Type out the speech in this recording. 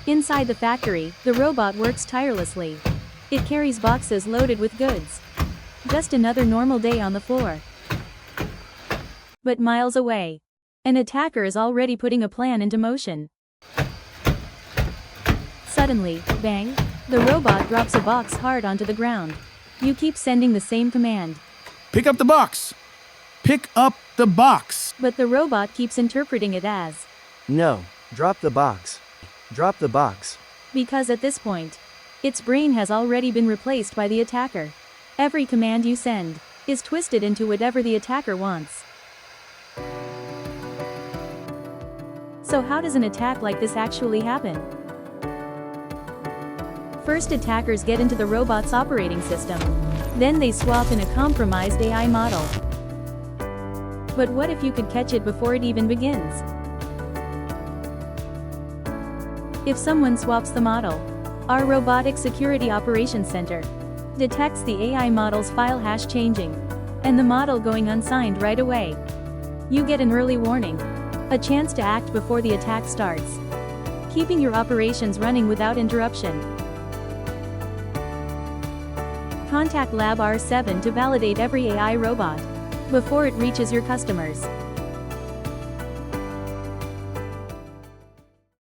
Inside the factory, the robot works tirelessly. It carries boxes loaded with goods. Just another normal day on the floor. But miles away, an attacker is already putting a plan into motion. Suddenly, bang, the robot drops a box hard onto the ground. You keep sending the same command. Pick up the box! Pick up the box! But the robot keeps interpreting it as, No, drop the box. Drop the box. because at this point, its brain has already been replaced by the attacker. Every command you send is twisted into whatever the attacker wants. So how does an attack like this actually happen? First, attackers get into the robot's operating system. Then they swap in a compromised AI model. But what if you could catch it before it even begins? If someone swaps the model, our Robotic Security Operations Center detects the AI model's file hash changing, and the model going unsigned right away. You get an early warning, a chance to act before the attack starts, keeping your operations running without interruption. Contact Lab R7 to validate every AI robot before it reaches your customers.